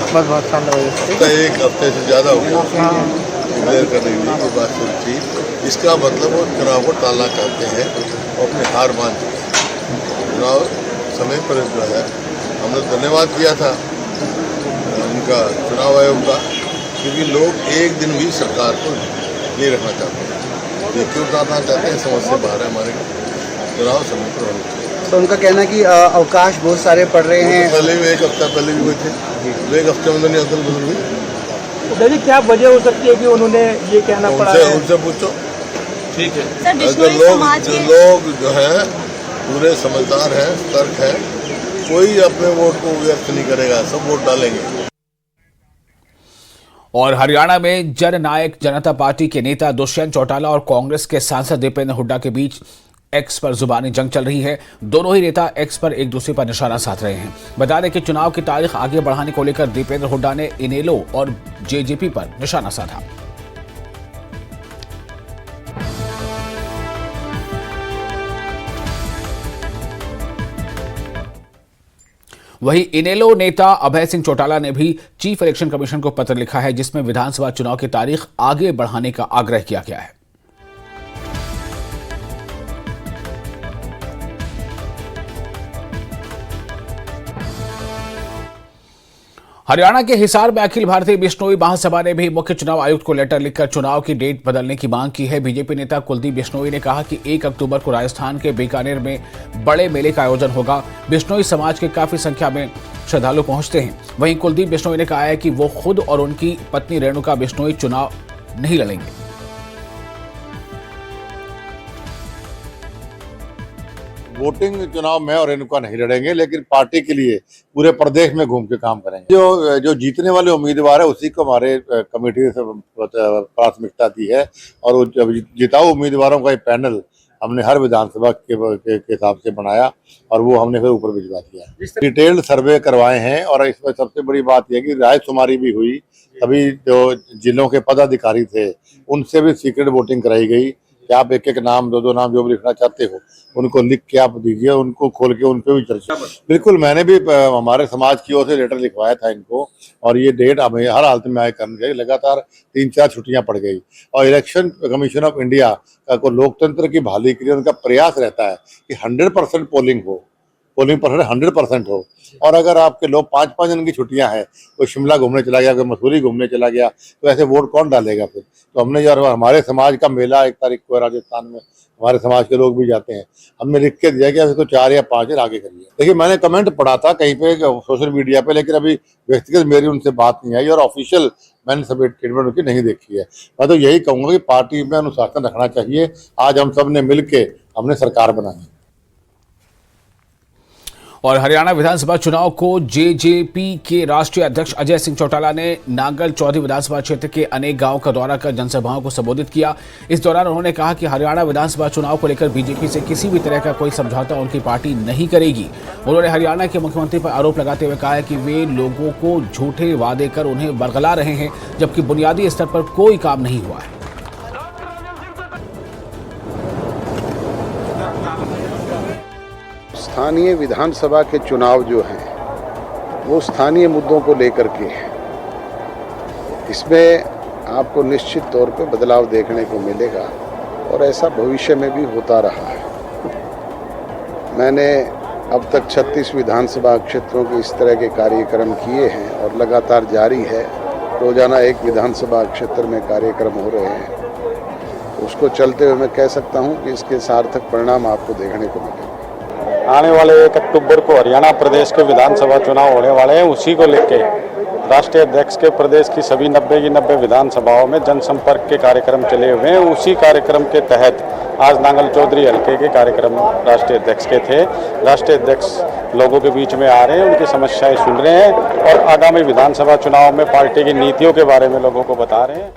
बस बहुत ठंड हो गई। एक हफ्ते से ज़्यादा हो गया डिक्लेयर करने के लिए ये बात शुरू थी। इसका मतलब वो चुनाव को टालना चाहते हैं और अपनी हार मान चुके हैं। चुनाव समय पर जो है हमने धन्यवाद किया था उनका चुनाव आयोग का, क्योंकि लोग एक दिन भी सरकार को नहीं रखना चाहते हैं। ये क्यों टालना चाहते हैं, समझ से बाहर है। हमारे चुनाव समय पर होने चाहिए। तो उनका कहना है कि अवकाश बहुत सारे पड़ रहे हैं। पहले भी एक हफ्ता पहले भी हुए थे, एक हफ्ते में नहीं अदल बदल हुई। दादी क्या वजह हो सकती है कि उन्होंने ये कहना पड़ा है? उनसे पूछो। ठीक है अगर लोग जो है पूरे समझदार हैं, सतर्क हैं, कोई अपने वोट को व्यर्थ नहीं करेगा, सब वोट डालेंगे। और हरियाणा में जननायक जनता पार्टी के नेता दुष्यंत चौटाला और कांग्रेस के सांसद दीपेंद्र हुड्डा के बीच एक्स पर जुबानी जंग चल रही है। दोनों ही नेता एक्स पर एक दूसरे पर निशाना साध रहे हैं। बता दें कि चुनाव की तारीख आगे बढ़ाने को लेकर दीपेंद्र हुड्डा ने इनेलो और जेजेपी पर निशाना साधा। वहीं इनेलो नेता अभय सिंह चौटाला ने भी चीफ इलेक्शन कमीशन को पत्र लिखा है, जिसमें विधानसभा चुनाव की तारीख आगे बढ़ाने का आग्रह किया गया है। हरियाणा के हिसार में अखिल भारतीय बिश्नोई महासभा ने भी मुख्य चुनाव आयुक्त को लेटर लिखकर चुनाव की डेट बदलने की मांग की है। बीजेपी नेता कुलदीप बिश्नोई ने कहा कि 1 अक्टूबर को राजस्थान के बीकानेर में बड़े मेले का आयोजन होगा। बिश्नोई समाज के काफी संख्या में श्रद्धालु पहुंचते हैं। वहीं कुलदीप बिश्नोई ने कहा है कि वो खुद और उनकी पत्नी रेणुका बिश्नोई चुनाव नहीं लड़ेंगे। वोटिंग चुनाव में और रेणुका नहीं लड़ेंगे, लेकिन पार्टी के लिए पूरे प्रदेश में घूम के काम करेंगे। जो जीतने वाले उम्मीदवार है उसी को हमारे कमेटी से प्राथमिकता दी है और जिताऊ उम्मीदवारों का एक पैनल हमने हर विधानसभा के हिसाब से बनाया और वो हमने फिर ऊपर भिजवा दिया। डिटेल्ड सर्वे करवाए हैं और इसमें सबसे बड़ी बात यह कि रायशुमारी भी हुई। सभी जो जिलों के पदाधिकारी थे उनसे भी सीक्रेट वोटिंग कराई गई कि आप एक एक नाम, दो नाम जो भी लिखना चाहते हो उनको लिख के आप दीजिए, उनको खोल के उन पे भी चर्चा। बिल्कुल, मैंने भी हमारे समाज की ओर से लेटर लिखवाया था इनको और ये डेट हमें हर हालत में आए करनी चाहिए। लगातार 3-4 छुट्टियां पड़ गई और इलेक्शन कमीशन ऑफ इंडिया को लोकतंत्र की बहाली के लिए उनका प्रयास रहता है कि 100% पोलिंग परसेंट 100% हो। और अगर आपके लोग 5-5 दिन की छुट्टियां हैं, कोई शिमला घूमने चला गया, कोई मसूरी घूमने चला गया, तो ऐसे वोट कौन डालेगा फिर? तो हमने यार हमारे समाज का मेला 1 तारीख को राजस्थान में, हमारे समाज के लोग भी जाते हैं, हमने लिख के दिया कि अभी तो 4 या 5 दिन आगे करिए। देखिए, मैंने कमेंट पढ़ा था कहीं पे सोशल मीडिया पे, लेकिन अभी व्यक्तिगत मेरी उनसे बात नहीं आई और ऑफिशियल मैंने सब स्टेटमेंट उनकी नहीं देखी है। मैं तो यही कहूँगा कि पार्टी में अनुशासन रखना चाहिए। आज हम सब ने मिल के हमने सरकार बनाई। और हरियाणा विधानसभा चुनाव को जेजेपी के राष्ट्रीय अध्यक्ष अजय सिंह चौटाला ने नांगल चौधरी विधानसभा क्षेत्र के अनेक गांवों का दौरा कर जनसभाओं को संबोधित किया। इस दौरान उन्होंने कहा कि हरियाणा विधानसभा चुनाव को लेकर बीजेपी से किसी भी तरह का कोई समझौता उनकी पार्टी नहीं करेगी। उन्होंने हरियाणा के मुख्यमंत्री पर आरोप लगाते हुए कहा है कि वे लोगों को झूठे वादे कर उन्हें बरगला रहे हैं, जबकि बुनियादी स्तर पर कोई काम नहीं हुआ है। स्थानीय विधानसभा के चुनाव जो हैं वो स्थानीय मुद्दों को लेकर के हैं। इसमें आपको निश्चित तौर पे बदलाव देखने को मिलेगा और ऐसा भविष्य में भी होता रहा है। मैंने अब तक 36 विधानसभा क्षेत्रों के इस तरह के कार्यक्रम किए हैं और लगातार जारी है। रोजाना एक विधानसभा क्षेत्र में कार्यक्रम हो रहे हैं। उसको चलते हुए मैं कह सकता हूं कि इसके सार्थक परिणाम आपको देखने को मिलेंगे। आने वाले 1 अक्टूबर को हरियाणा प्रदेश के विधानसभा चुनाव होने वाले हैं। उसी को लेकर राष्ट्रीय अध्यक्ष के प्रदेश की सभी 90 की 90 विधानसभाओं में जनसंपर्क के कार्यक्रम चले हुए हैं। उसी कार्यक्रम के तहत आज नांगल चौधरी हल्के के कार्यक्रम राष्ट्रीय अध्यक्ष के थे। राष्ट्रीय अध्यक्ष लोगों के बीच में आ रहे हैं, उनकी समस्याएं सुन रहे हैं और आगामी विधानसभा चुनाव में पार्टी की नीतियों के बारे में लोगों को बता रहे हैं।